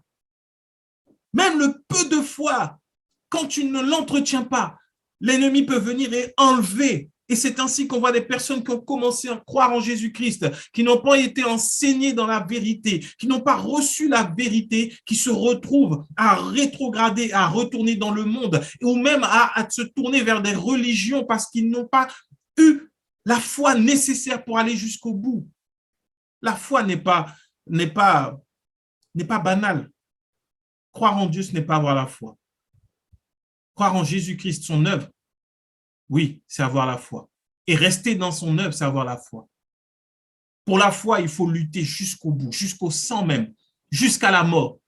Speaker 1: Même le peu de foi, quand tu ne l'entretiens pas, l'ennemi peut venir et enlever. Et c'est ainsi qu'on voit des personnes qui ont commencé à croire en Jésus-Christ, qui n'ont pas été enseignées dans la vérité, qui n'ont pas reçu la vérité, qui se retrouvent à rétrograder, à retourner dans le monde, ou même à se tourner vers des religions parce qu'ils n'ont pas eu la foi nécessaire pour aller jusqu'au bout. La foi n'est pas n'est pas banal. Croire en Dieu, ce n'est pas avoir la foi. Croire en Jésus-Christ, son œuvre, oui, c'est avoir la foi. Et rester dans son œuvre, c'est avoir la foi. Pour la foi, il faut lutter jusqu'au bout, jusqu'au sang même, jusqu'à la mort.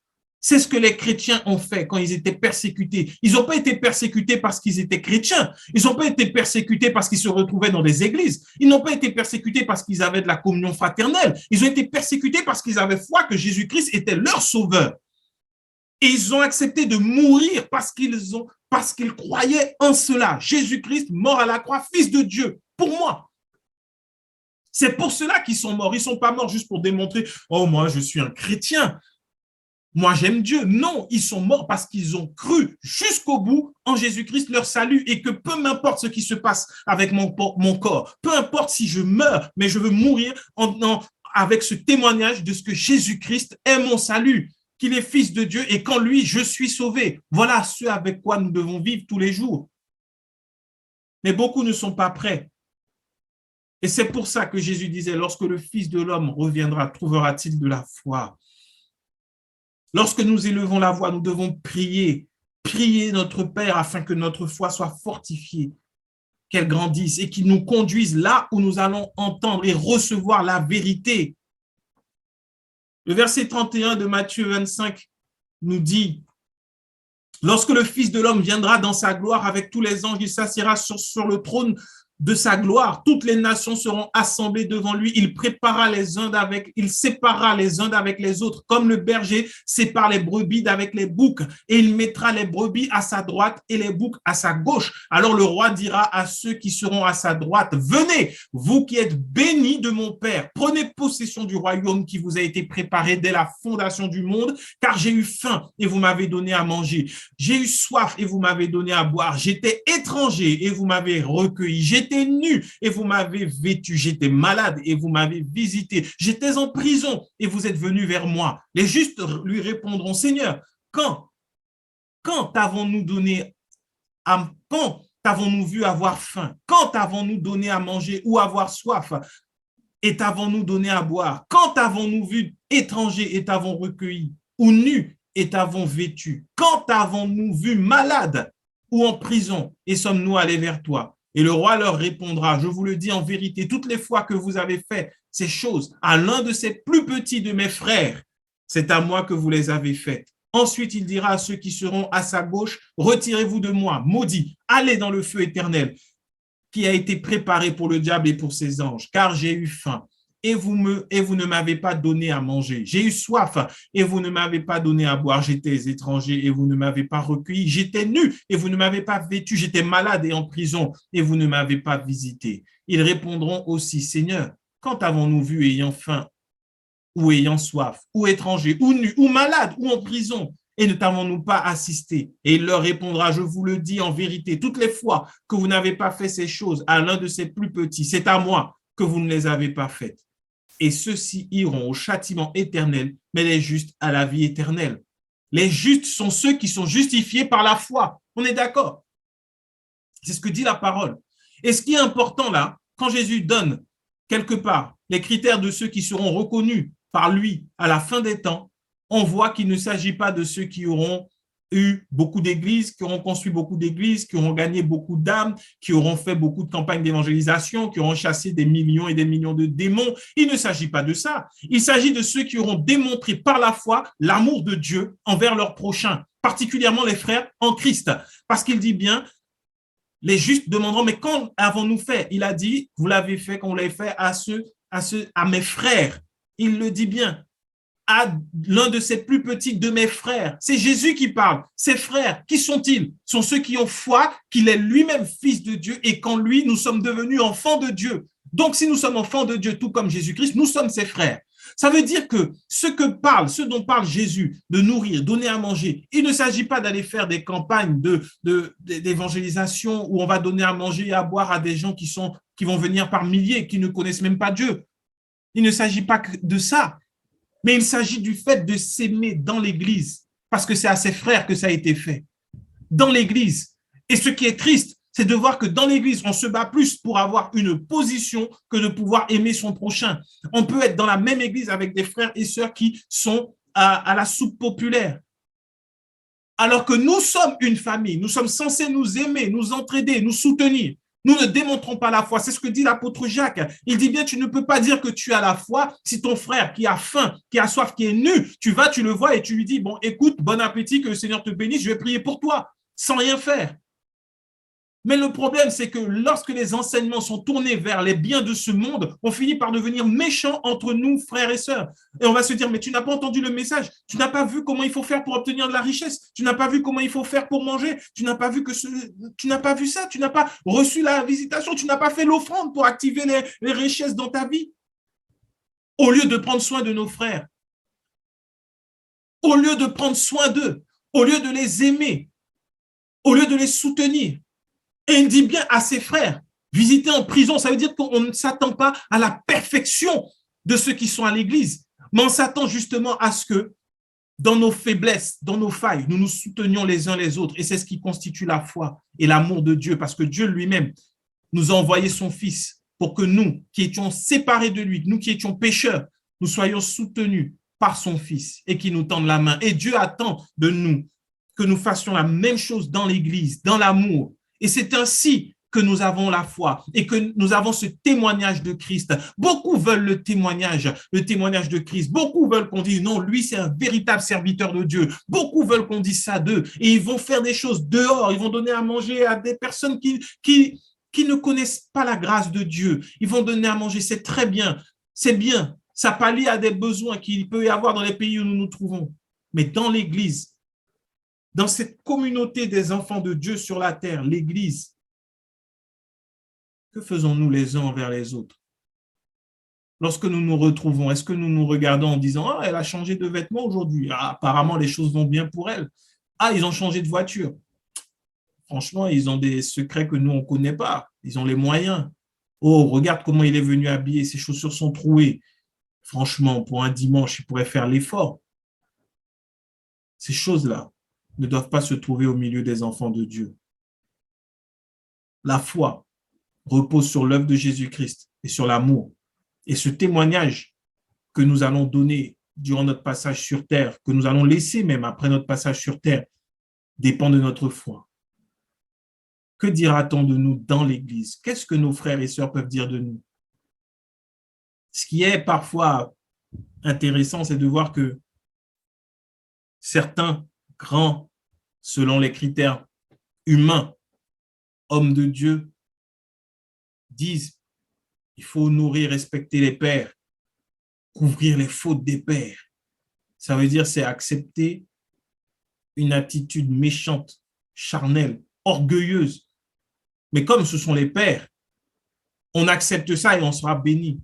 Speaker 1: C'est ce que les chrétiens ont fait quand ils étaient persécutés. Ils n'ont pas été persécutés parce qu'ils étaient chrétiens. Ils n'ont pas été persécutés parce qu'ils se retrouvaient dans des églises. Ils n'ont pas été persécutés parce qu'ils avaient de la communion fraternelle. Ils ont été persécutés parce qu'ils avaient foi que Jésus-Christ était leur sauveur. Et ils ont accepté de mourir parce qu'ils croyaient en cela. Jésus-Christ, mort à la croix, fils de Dieu, pour moi. C'est pour cela qu'ils sont morts. Ils ne sont pas morts juste pour démontrer « Oh, moi, je suis un chrétien. Moi, j'aime Dieu. » Non, ils sont morts parce qu'ils ont cru jusqu'au bout en Jésus-Christ, leur salut, et que peu m'importe ce qui se passe avec mon corps, peu importe si je meurs, mais je veux mourir avec ce témoignage de ce que Jésus-Christ est mon salut, qu'il est fils de Dieu et qu'en lui, je suis sauvé. Voilà ce avec quoi nous devons vivre tous les jours. Mais beaucoup ne sont pas prêts. Et c'est pour ça que Jésus disait, lorsque le Fils de l'homme reviendra, trouvera-t-il de la foi? Lorsque nous élevons la voix, nous devons prier notre Père afin que notre foi soit fortifiée, qu'elle grandisse et qu'il nous conduise là où nous allons entendre et recevoir la vérité. Le verset 31 de Matthieu 25 nous dit, lorsque le Fils de l'homme viendra dans sa gloire avec tous les anges, il s'assiera sur le trône de sa gloire. Toutes les nations seront assemblées devant lui. Il séparera les uns d'avec les autres, comme le berger sépare les brebis d'avec les boucs, et il mettra les brebis à sa droite et les boucs à sa gauche. Alors le roi dira à ceux qui seront à sa droite, venez, vous qui êtes bénis de mon Père, prenez possession du royaume qui vous a été préparé dès la fondation du monde, car j'ai eu faim et vous m'avez donné à manger. J'ai eu soif et vous m'avez donné à boire. J'étais étranger et vous m'avez recueilli. J'étais nu et vous m'avez vêtu. J'étais malade et vous m'avez visité. J'étais en prison et vous êtes venus vers moi. Les justes lui répondront, Seigneur, quand t'avons-nous vu avoir faim? Quand t'avons-nous donné à manger ou avoir soif? Et t'avons-nous donné à boire? Quand t'avons-nous vu étranger et t'avons recueilli? Ou nu et t'avons vêtu? Quand avons-nous vu malade ou en prison et sommes-nous allés vers toi? Et le roi leur répondra, je vous le dis en vérité, toutes les fois que vous avez fait ces choses à l'un de ces plus petits de mes frères, c'est à moi que vous les avez faites. Ensuite, il dira à ceux qui seront à sa gauche, retirez-vous de moi, maudits, allez dans le feu éternel qui a été préparé pour le diable et pour ses anges, car j'ai eu faim et vous ne m'avez pas donné à manger. J'ai eu soif et vous ne m'avez pas donné à boire. J'étais étranger et vous ne m'avez pas recueilli. J'étais nu et vous ne m'avez pas vêtu. J'étais malade et en prison et vous ne m'avez pas visité. Ils répondront aussi, Seigneur, quand avons-nous vu ayant faim ou ayant soif, ou étranger, ou nu, ou malade, ou en prison, et ne t'avons-nous pas assisté? Et il leur répondra, je vous le dis en vérité, toutes les fois que vous n'avez pas fait ces choses à l'un de ces plus petits, c'est à moi que vous ne les avez pas faites. Et ceux-ci iront au châtiment éternel, mais les justes à la vie éternelle. Les justes sont ceux qui sont justifiés par la foi. On est d'accord? C'est ce que dit la parole. Et ce qui est important là, quand Jésus donne quelque part les critères de ceux qui seront reconnus par lui à la fin des temps, on voit qu'il ne s'agit pas de ceux qui auront eu beaucoup d'églises, qui auront construit beaucoup d'églises, qui auront gagné beaucoup d'âmes, qui auront fait beaucoup de campagnes d'évangélisation, qui auront chassé des millions et des millions de démons. Il ne s'agit pas de ça. Il s'agit de ceux qui auront démontré par la foi l'amour de Dieu envers leurs prochains, particulièrement les frères en Christ. Parce qu'il dit bien, les justes demanderont, mais quand avons-nous fait? Il a dit, vous l'avez fait quand vous l'avez fait à mes frères. Il le dit bien, à l'un de ces plus petits de mes frères. C'est Jésus qui parle. Ses frères, qui sont-ils? Sont ceux qui ont foi qu'il est lui-même fils de Dieu et qu'en lui, nous sommes devenus enfants de Dieu. Donc, si nous sommes enfants de Dieu, tout comme Jésus-Christ, nous sommes ses frères. Ça veut dire que ce dont parle Jésus, de nourrir, donner à manger, il ne s'agit pas d'aller faire des campagnes d'évangélisation où on va donner à manger et à boire à des gens qui vont venir par milliers, qui ne connaissent même pas Dieu. Il ne s'agit pas de ça. Mais il s'agit du fait de s'aimer dans l'Église, parce que c'est à ses frères que ça a été fait, dans l'Église. Et ce qui est triste, c'est de voir que dans l'Église, on se bat plus pour avoir une position que de pouvoir aimer son prochain. On peut être dans la même Église avec des frères et sœurs qui sont à la soupe populaire. Alors que nous sommes une famille, nous sommes censés nous aimer, nous entraider, nous soutenir. Nous ne démontrons pas la foi. C'est ce que dit l'apôtre Jacques. Il dit bien, tu ne peux pas dire que tu as la foi si ton frère qui a faim, qui a soif, qui est nu, tu vas, tu le vois et tu lui dis, bon, écoute, bon appétit, que le Seigneur te bénisse, je vais prier pour toi, sans rien faire. Mais le problème, c'est que lorsque les enseignements sont tournés vers les biens de ce monde, on finit par devenir méchants entre nous, frères et sœurs. Et on va se dire, mais tu n'as pas entendu le message, tu n'as pas vu comment il faut faire pour obtenir de la richesse, tu n'as pas vu comment il faut faire pour manger, tu n'as pas vu tu n'as pas vu ça, tu n'as pas reçu la visitation, tu n'as pas fait l'offrande pour activer les richesses dans ta vie. Au lieu de prendre soin de nos frères, au lieu de prendre soin d'eux, au lieu de les aimer, au lieu de les soutenir. Et il dit bien à ses frères, visiter en prison, ça veut dire qu'on ne s'attend pas à la perfection de ceux qui sont à l'église, mais on s'attend justement à ce que dans nos faiblesses, dans nos failles, nous nous soutenions les uns les autres. Et c'est ce qui constitue la foi et l'amour de Dieu, parce que Dieu lui-même nous a envoyé son Fils pour que nous, qui étions séparés de lui, nous qui étions pécheurs, nous soyons soutenus par son Fils et qui nous tende la main. Et Dieu attend de nous que nous fassions la même chose dans l'église, dans l'amour. Et c'est ainsi que nous avons la foi et que nous avons ce témoignage de Christ. Beaucoup veulent le témoignage de Christ. Beaucoup veulent qu'on dise non, lui c'est un véritable serviteur de Dieu. Beaucoup veulent qu'on dise ça d'eux et ils vont faire des choses dehors. Ils vont donner à manger à des personnes qui ne connaissent pas la grâce de Dieu. Ils vont donner à manger, c'est très bien, c'est bien. Ça pallie à des besoins qu'il peut y avoir dans les pays où nous nous trouvons. Mais dans l'Église, dans cette communauté des enfants de Dieu sur la terre, l'Église, que faisons-nous les uns envers les autres? Lorsque nous nous retrouvons, est-ce que nous nous regardons en disant « Ah, elle a changé de vêtements aujourd'hui. Ah, apparemment, les choses vont bien pour elle. Ah, ils ont changé de voiture. Franchement, ils ont des secrets que nous, on ne connaît pas. Ils ont les moyens. Oh, regarde comment il est venu habillé. Ses chaussures sont trouées. Franchement, pour un dimanche, il pourrait faire l'effort. » Ces choses-là ne doivent pas se trouver au milieu des enfants de Dieu. La foi repose sur l'œuvre de Jésus-Christ et sur l'amour. Et ce témoignage que nous allons donner durant notre passage sur terre, que nous allons laisser même après notre passage sur terre, dépend de notre foi. Que dira-t-on de nous dans l'Église? Qu'est-ce que nos frères et sœurs peuvent dire de nous? Ce qui est parfois intéressant, c'est de voir que certains grands, selon les critères humains, hommes de Dieu, disent il faut nourrir, respecter les pères, couvrir les fautes des pères. Ça veut dire c'est accepter une attitude méchante, charnelle, orgueilleuse. Mais comme ce sont les pères, on accepte ça et on sera béni.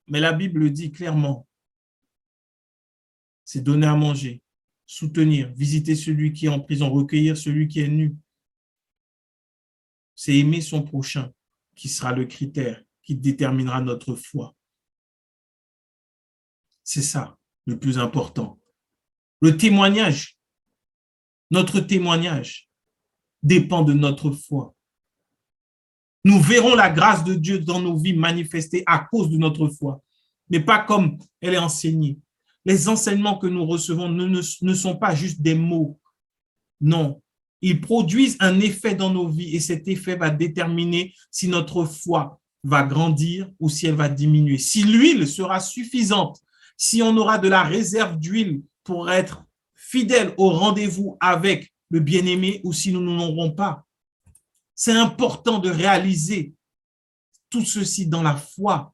Speaker 1: Mais la Bible dit clairement, c'est donner à manger, soutenir, visiter celui qui est en prison, recueillir celui qui est nu. C'est aimer son prochain qui sera le critère qui déterminera notre foi. C'est ça le plus important. Le témoignage, notre témoignage dépend de notre foi. Nous verrons la grâce de Dieu dans nos vies manifestée à cause de notre foi, mais pas comme elle est enseignée. Les enseignements que nous recevons ne sont pas juste des mots. Non, ils produisent un effet dans nos vies et cet effet va déterminer si notre foi va grandir ou si elle va diminuer. Si l'huile sera suffisante, si on aura de la réserve d'huile pour être fidèle au rendez-vous avec le bien-aimé ou si nous n'en aurons pas. C'est important de réaliser tout ceci dans la foi.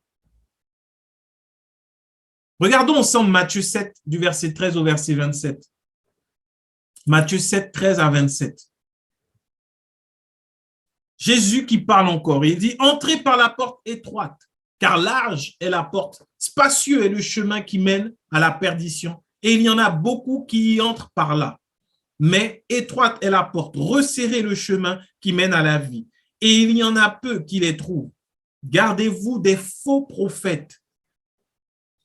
Speaker 1: Regardons ensemble Matthieu 7, du verset 13 au verset 27. Matthieu 7, 13 à 27. Jésus qui parle encore, il dit « Entrez par la porte étroite, car large est la porte, spacieux est le chemin qui mène à la perdition, et il y en a beaucoup qui y entrent par là. Mais étroite est la porte, resserrez le chemin qui mène à la vie, et il y en a peu qui les trouvent. Gardez-vous des faux prophètes.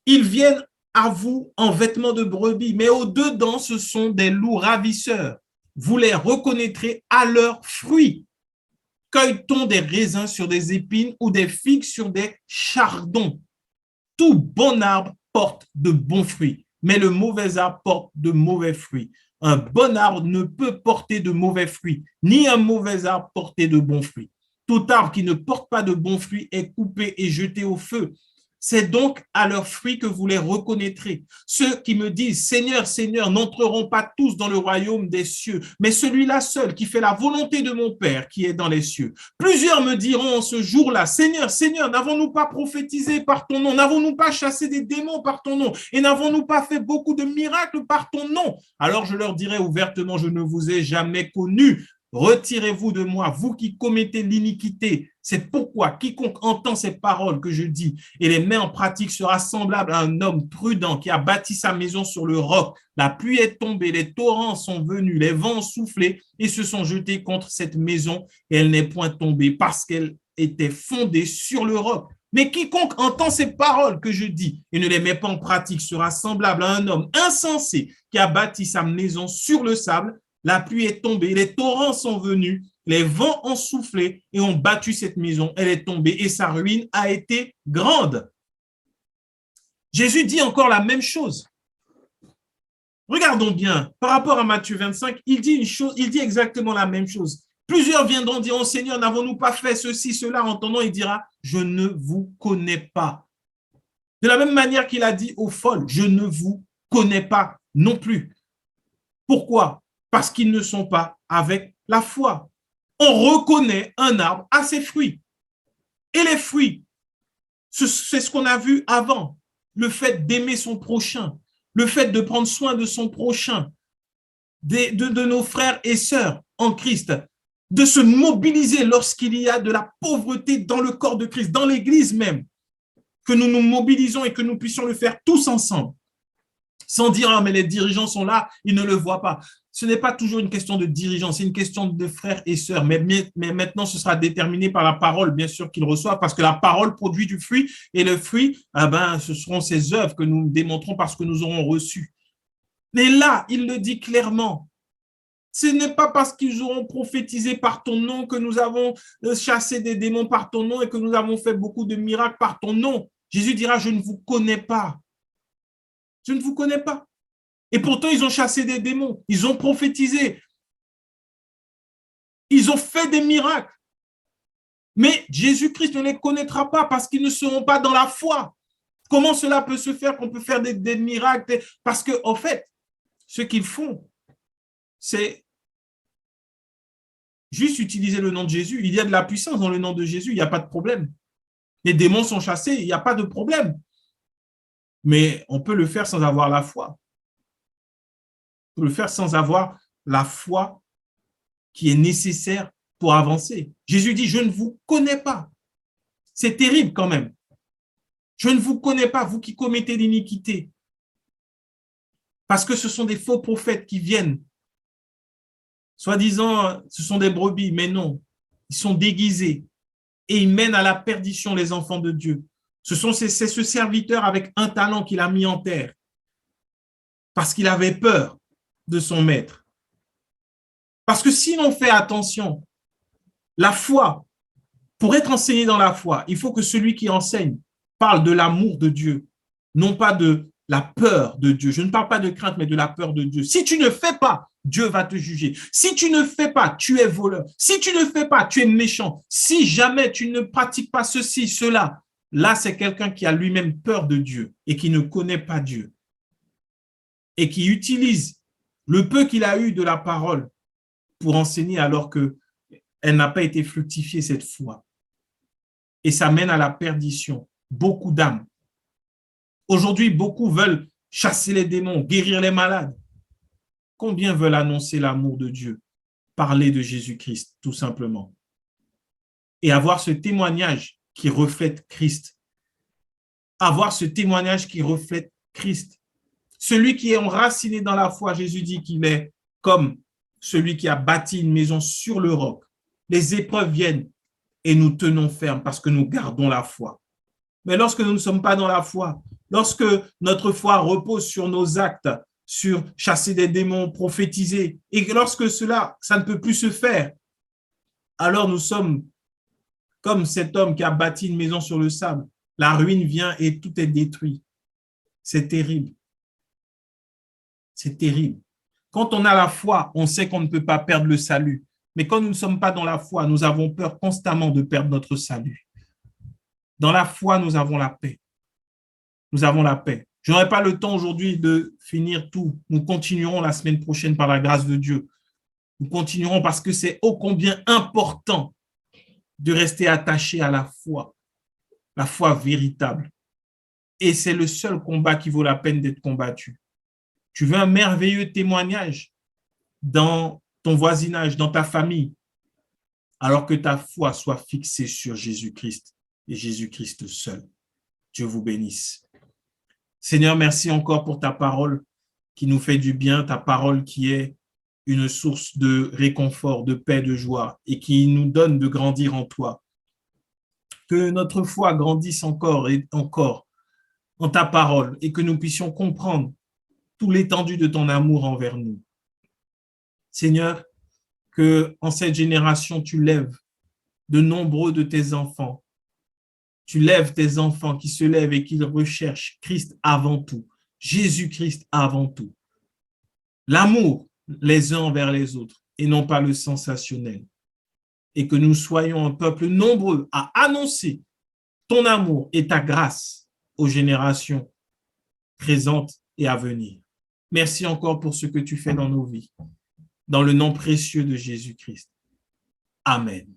Speaker 1: Ils viennent à vous en vêtements de brebis, mais au-dedans, ce sont des loups ravisseurs. Vous les reconnaîtrez à leurs fruits. Cueille-t-on des raisins sur des épines ou des figues sur des chardons? Tout bon arbre porte de bons fruits, mais le mauvais arbre porte de mauvais fruits. Un bon arbre ne peut porter de mauvais fruits, ni un mauvais arbre porter de bons fruits. Tout arbre qui ne porte pas de bons fruits est coupé et jeté au feu. C'est donc à leurs fruits que vous les reconnaîtrez. Ceux qui me disent Seigneur, Seigneur, n'entreront pas tous dans le royaume des cieux, mais celui-là seul qui fait la volonté de mon Père qui est dans les cieux. Plusieurs me diront en ce jour-là, Seigneur, Seigneur, n'avons-nous pas prophétisé par ton nom? N'avons-nous pas chassé des démons par ton nom? Et n'avons-nous pas fait beaucoup de miracles par ton nom? Alors je leur dirai ouvertement, je ne vous ai jamais connus. Retirez-vous de moi, vous qui commettez l'iniquité. C'est pourquoi quiconque entend ces paroles que je dis et les met en pratique sera semblable à un homme prudent qui a bâti sa maison sur le roc. La pluie est tombée, les torrents sont venus, les vents ont soufflé et se sont jetés contre cette maison et elle n'est point tombée parce qu'elle était fondée sur le roc. Mais quiconque entend ces paroles que je dis et ne les met pas en pratique sera semblable à un homme insensé qui a bâti sa maison sur le sable. La pluie est tombée, les torrents sont venus, les vents ont soufflé et ont battu cette maison. Elle est tombée et sa ruine a été grande. Jésus dit encore la même chose. Regardons bien, par rapport à Matthieu 25, il dit exactement la même chose. Plusieurs viendront dire, oh Seigneur, n'avons-nous pas fait ceci, cela? Entendant, il dira, je ne vous connais pas. De la même manière qu'il a dit aux folles, je ne vous connais pas non plus. Pourquoi? Parce qu'ils ne sont pas avec la foi. On reconnaît un arbre à ses fruits. Et les fruits, c'est ce qu'on a vu avant. Le fait d'aimer son prochain, le fait de prendre soin de son prochain, de nos frères et sœurs en Christ, de se mobiliser lorsqu'il y a de la pauvreté dans le corps de Christ, dans l'Église même, que nous nous mobilisons et que nous puissions le faire tous ensemble, sans dire, ah, mais les dirigeants sont là, ils ne le voient pas. Ce n'est pas toujours une question de dirigeants, c'est une question de frères et sœurs. Mais maintenant, ce sera déterminé par la parole, bien sûr, qu'ils reçoivent, parce que la parole produit du fruit, et le fruit, ce seront ces œuvres que nous démontrons parce que nous aurons reçu. Mais là, il le dit clairement. Ce n'est pas parce qu'ils auront prophétisé par ton nom que nous avons chassé des démons par ton nom et que nous avons fait beaucoup de miracles par ton nom. Jésus dira, je ne vous connais pas. Je ne vous connais pas. Et pourtant, ils ont chassé des démons, ils ont prophétisé, ils ont fait des miracles. Mais Jésus-Christ ne les connaîtra pas parce qu'ils ne seront pas dans la foi. Comment cela peut se faire qu'on peut faire des miracles? Parce qu'en fait, ce qu'ils font, c'est juste utiliser le nom de Jésus. Il y a de la puissance dans le nom de Jésus, il n'y a pas de problème. Les démons sont chassés, il n'y a pas de problème. Mais on peut le faire sans avoir la foi. On peut le faire sans avoir la foi qui est nécessaire pour avancer. Jésus dit, je ne vous connais pas. C'est terrible quand même. Je ne vous connais pas, vous qui commettez l'iniquité. Parce que ce sont des faux prophètes qui viennent. Soi-disant, ce sont des brebis, mais non. Ils sont déguisés et ils mènent à la perdition les enfants de Dieu. C'est ce serviteur avec un talent qu'il a mis en terre parce qu'il avait peur de son maître. Parce que si l'on fait attention, la foi, pour être enseigné dans la foi, il faut que celui qui enseigne parle de l'amour de Dieu, non pas de la peur de Dieu. Je ne parle pas de crainte, mais de la peur de Dieu. Si tu ne fais pas, Dieu va te juger. Si tu ne fais pas, tu es voleur. Si tu ne fais pas, tu es méchant. Si jamais tu ne pratiques pas ceci, cela, là, c'est quelqu'un qui a lui-même peur de Dieu et qui ne connaît pas Dieu et qui utilise le peu qu'il a eu de la parole pour enseigner alors qu'elle n'a pas été fructifiée cette foi. Et ça mène à la perdition. Beaucoup d'âmes. Aujourd'hui, beaucoup veulent chasser les démons, guérir les malades. Combien veulent annoncer l'amour de Dieu? Parler de Jésus-Christ, tout simplement. Et avoir ce témoignage qui reflète Christ. Avoir ce témoignage qui reflète Christ. Celui qui est enraciné dans la foi, Jésus dit qu'il est comme celui qui a bâti une maison sur le roc. Les épreuves viennent et nous tenons ferme parce que nous gardons la foi. Mais lorsque nous ne sommes pas dans la foi, lorsque notre foi repose sur nos actes, sur chasser des démons, prophétiser, et lorsque ça ne peut plus se faire, alors nous sommes comme cet homme qui a bâti une maison sur le sable. La ruine vient et tout est détruit. C'est terrible. C'est terrible. Quand on a la foi, on sait qu'on ne peut pas perdre le salut. Mais quand nous ne sommes pas dans la foi, nous avons peur constamment de perdre notre salut. Dans la foi, nous avons la paix. Nous avons la paix. Je n'aurai pas le temps aujourd'hui de finir tout. Nous continuerons la semaine prochaine par la grâce de Dieu. Nous continuerons parce que c'est ô combien important de rester attaché à la foi véritable. Et c'est le seul combat qui vaut la peine d'être combattu. Tu veux un merveilleux témoignage dans ton voisinage, dans ta famille, alors que ta foi soit fixée sur Jésus-Christ et Jésus-Christ seul. Dieu vous bénisse. Seigneur, merci encore pour ta parole qui nous fait du bien, ta parole qui est une source de réconfort, de paix, de joie et qui nous donne de grandir en toi. Que notre foi grandisse encore et encore en ta parole et que nous puissions comprendre tout l'étendue de ton amour envers nous. Seigneur, que en cette génération, tu lèves de nombreux de tes enfants. Tu lèves tes enfants qui se lèvent et qui recherchent Christ avant tout, Jésus-Christ avant tout. L'amour les uns envers les autres et non pas le sensationnel. Et que nous soyons un peuple nombreux à annoncer ton amour et ta grâce aux générations présentes et à venir. Merci encore pour ce que tu fais dans nos vies. Dans le nom précieux de Jésus-Christ. Amen.